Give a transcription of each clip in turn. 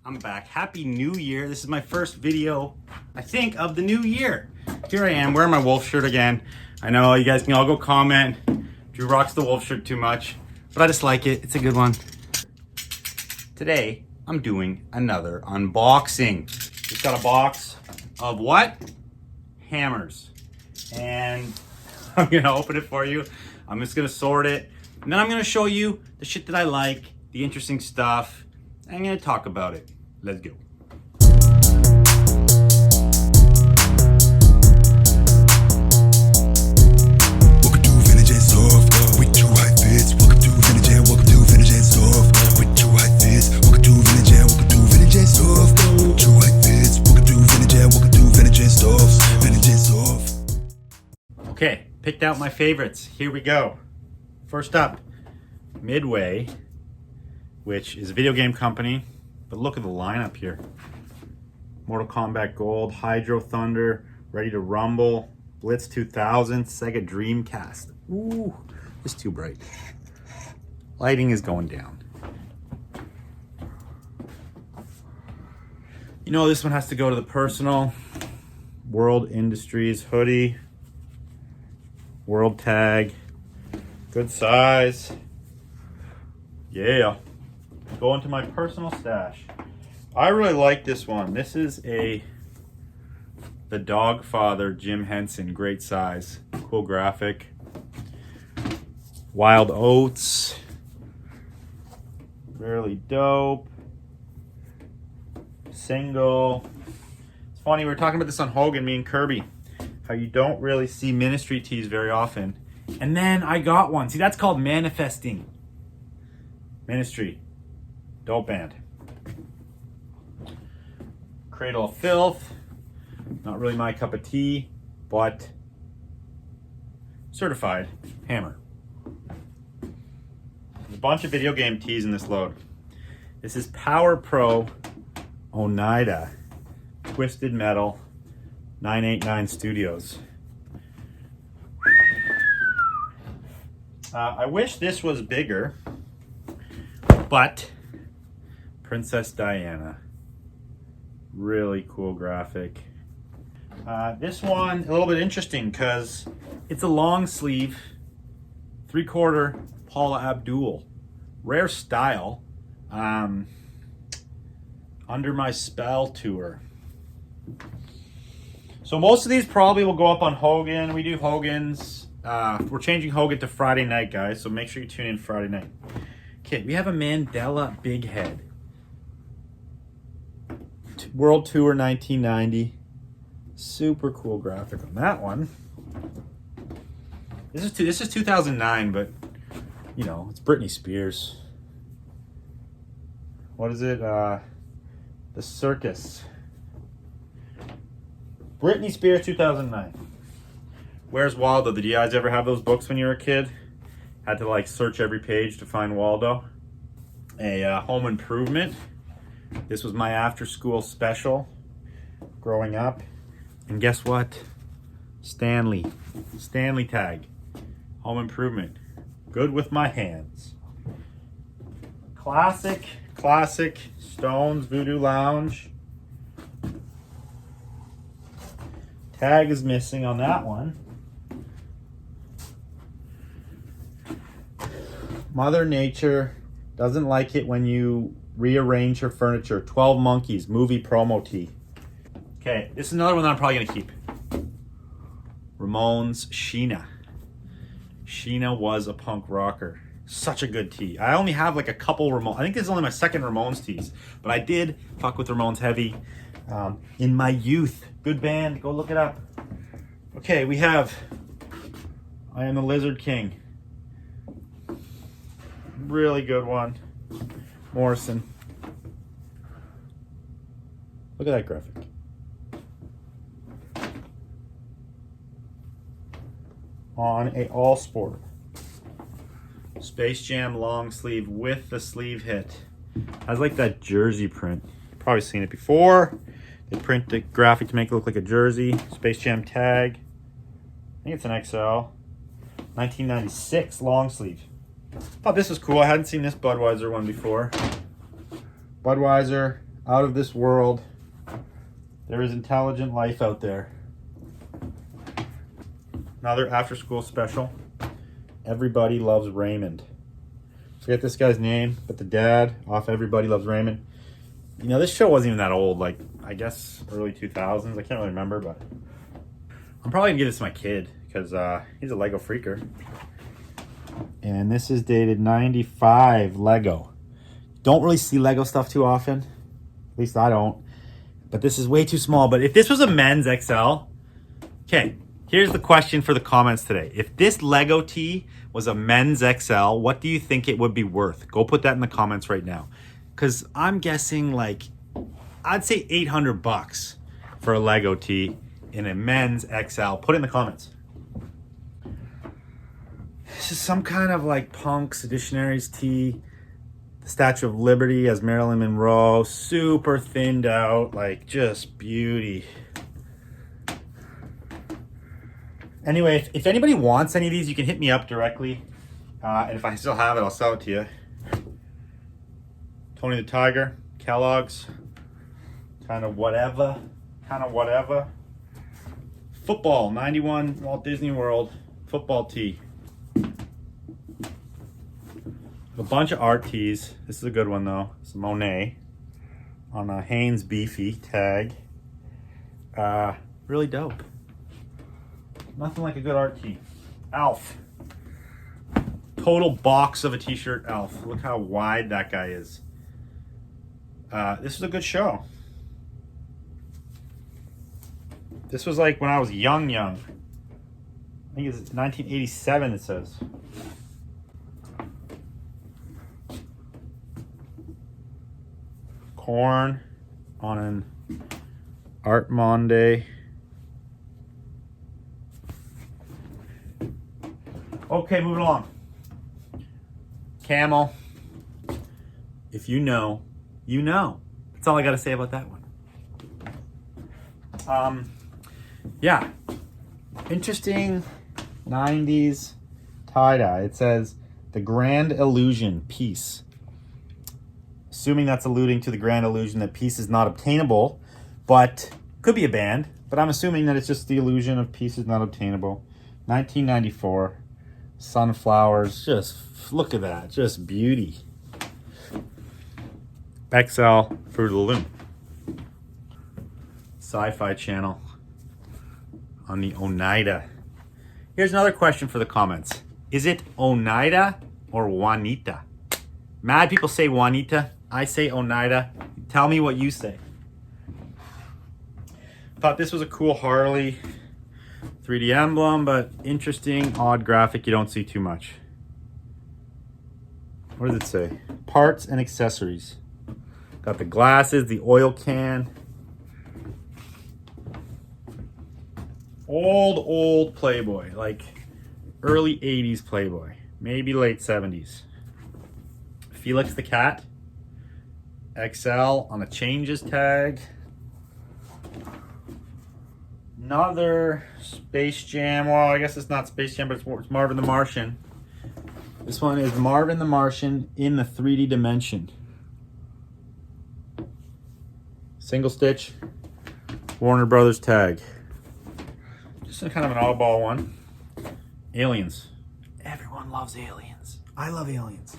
I'm back. Happy New Year. This is my first video, I think, of the new year. Here I am, wearing my Wolf shirt again. I know you guys can all go comment, Drew rocks the Wolf shirt too much, but I just like it. It's a good one. Today, I'm doing another unboxing. Just got a box of what? Hammers. And I'm gonna open it for you. I'm just gonna sort it. And then I'm gonna show you the shit that I like, the interesting stuff. I'm gonna talk about it. Let's go. Welcome to Vintage and Soft with True High Fits. Welcome to Vintage and welcome to Vintage and Soft with True High Fits. Welcome to Vintage and welcome to Vintage and Soft. True High Fits. Welcome to Vintage and welcome to Vintage and Soft. Vintage and Soft. Okay, picked out my favorites. Here we go. First up, Midway, which is a video game company. But look at the lineup here. Mortal Kombat Gold, Hydro Thunder, Ready to Rumble, Blitz 2000, Sega Dreamcast. Ooh, it's too bright. Lighting is going down. You know, this one has to go to the personal. World Industries hoodie. World Tag. Good size. Yeah. Go into my personal stash. I really like this one. This is the Dogfather Jim Henson. Great size. Cool graphic. Wild Oats. Really dope. Single. It's funny, we were talking about this on Hogan, me and Kirby. How you don't really see Ministry tees very often. And then I got one. See, that's called manifesting. Ministry. Dope band. Cradle of Filth. Not really my cup of tea, but certified hammer. There's a bunch of video game tees in this load. This is Power Pro Oneida Twisted Metal 989 Studios. I wish this was bigger, but Princess Diana. Really cool graphic. This one, a little bit interesting because it's a long sleeve, 3/4 Paula Abdul. Rare style. Under My Spell tour. So most of these probably will go up on Hogan. We do Hogan's. We're changing Hogan to Friday night, guys, so make sure you tune in Friday night. Okay, we have a Mandela Big Head. World Tour 1990. Super cool graphic on that one. This is 2009, but you know, it's Britney Spears. What is it? The Circus. Britney Spears 2009. Where's Waldo? Did you guys ever have those books when you were a kid? Had to like search every page to find Waldo. A Home Improvement. This was my after school special growing up. And guess what? Stanley tag. Home Improvement. Good with my hands. Classic Stones Voodoo Lounge. Tag is missing on that one. Mother Nature doesn't like it when you rearrange her furniture. 12 Monkeys movie promo tee. Okay, this is another one that I'm probably gonna keep. Ramones Sheena. Sheena was a punk rocker. Such a good tee. I only have like a couple Ramones. I think this is only my second Ramones tees, but I did fuck with Ramones heavy in my youth. Good band, go look it up. Okay, we have I Am the Lizard King. Really good one. Morrison. Look at that graphic. On a all sport. Space Jam long sleeve with the sleeve hit. Has like that jersey print. You've probably seen it before. They print the graphic to make it look like a jersey. Space Jam tag. I think it's an XL. 1996 long sleeve. Thought this was cool. I hadn't seen this Budweiser one before. Budweiser out of this world. There is intelligent life out there. Another after school special. Everybody Loves Raymond. Forget this guy's name, but the dad off Everybody Loves Raymond. You know, this show wasn't even that old, like, I guess early 2000s. I can't really remember, but I'm probably gonna give this to my kid because he's a Lego freaker. And this is dated 95 Lego. Don't really see Lego stuff too often. At least I don't. But this is way too small. But if this was a men's XL, okay, here's the question for the comments today. If this Lego tee was a men's XL, what do you think it would be worth? Go put that in the comments right now. Because I'm guessing like, I'd say 800 bucks for a Lego tee in a men's XL. Put it in the comments. This is some kind of like punk Seditionaries tee. The Statue of Liberty as Marilyn Monroe. Super thinned out, like just beauty. Anyway, if anybody wants any of these, you can hit me up directly. And if I still have it, I'll sell it to you. Tony the Tiger, Kellogg's, kind of whatever. Football, 91 Walt Disney World, football tee. A bunch of art tees. This is a good one though. It's a Monet on a Hanes Beefy tag. Really dope. Nothing like a good art tee. Alf. Total box of a t-shirt Alf. Look how wide that guy is. This is a good show. This was like when I was young. I think it's 1987 it says. Corn on an Art Monday. Okay, moving along. Camel. If you know, you know. That's all I got to say about that one. Yeah. Interesting 90s tie-dye. It says the Grand Illusion Peace. Assuming that's alluding to the grand illusion that peace is not obtainable, but could be a band. But I'm assuming that it's just the illusion of peace is not obtainable. 1994. Sunflowers. Just look at that. Just beauty. XL Fruit of the Loom. Sci-Fi Channel on the Oneida. Here's another question for the comments. Is it Oneida or Juanita? Mad people say Juanita. I say Oneida. Tell me what you say. Thought this was a cool Harley 3D emblem, but interesting, odd graphic you don't see too much. What does it say? Parts and accessories. Got the glasses, the oil can. Old Playboy, like early 80s Playboy, maybe late 70s. Felix the Cat, XL on a changes tag. Another Space Jam, well I guess it's not Space Jam, but it's Marvin the Martian. This one is Marvin the Martian in the 3D dimension. Single stitch, Warner Brothers tag. Just a kind of an oddball one. Aliens. Everyone loves aliens. I love aliens.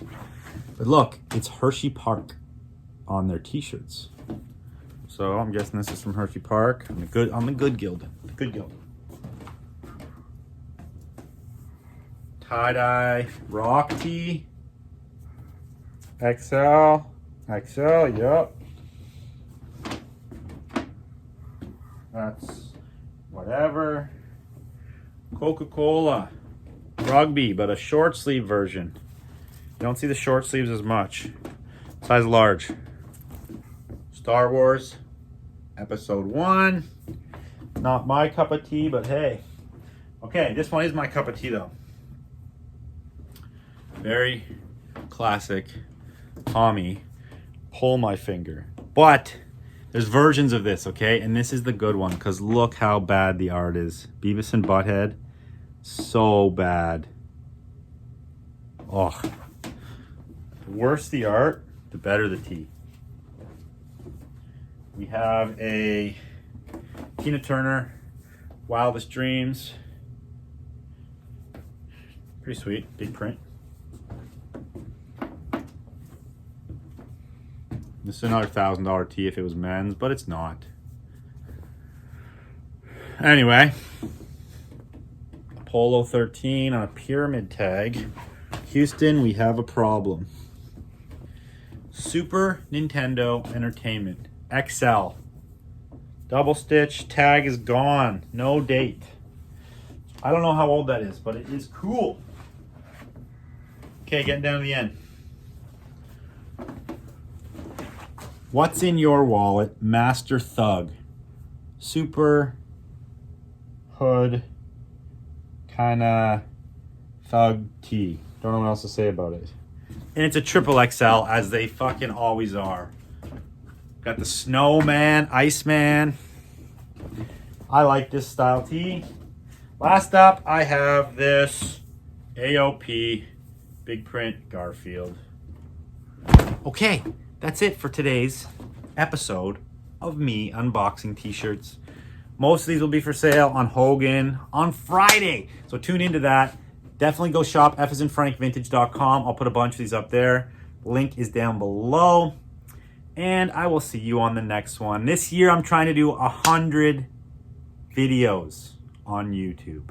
But look, it's Hershey Park on their t-shirts. So I'm guessing this is from Hershey Park on the Good Guild. The Good Guild. Tie-dye rock tee. XL, yep. That's whatever. Coca-Cola. Rugby, but a short sleeve version. You don't see the short sleeves as much. Size large. Star Wars Episode 1. Not my cup of tea, but hey. Okay, this one is my cup of tea though. Very classic Tommy, Pull My Finger. But there's versions of this, okay? And this is the good one because look how bad the art is. Beavis and Butthead. So bad. Oh. The worse the art, the better the tea. We have a Tina Turner, Wildest Dreams. Pretty sweet, big print. This is another $1,000 tee if it was men's, but it's not. Anyway, Polo 13 on a pyramid tag. Houston, we have a problem. Super Nintendo Entertainment XL. Double stitch, tag is gone. No date. I don't know how old that is, but it is cool. Okay, getting down to the end. What's in your wallet? Master Thug. Super hood kind of thug tee. Don't know what else to say about it. And it's a triple XL, as they fucking always are. Got the Snowman, Iceman. I like this style tee. Last up, I have this AOP big print Garfield. Okay, that's it for today's episode of me unboxing t-shirts. Most of these will be for sale on Hogan on Friday, so tune into that. Definitely go shop FisandFrankVintage.com. I'll put a bunch of these up there. Link is down below. And I will see you on the next one. This year I'm trying to do 100 videos on YouTube.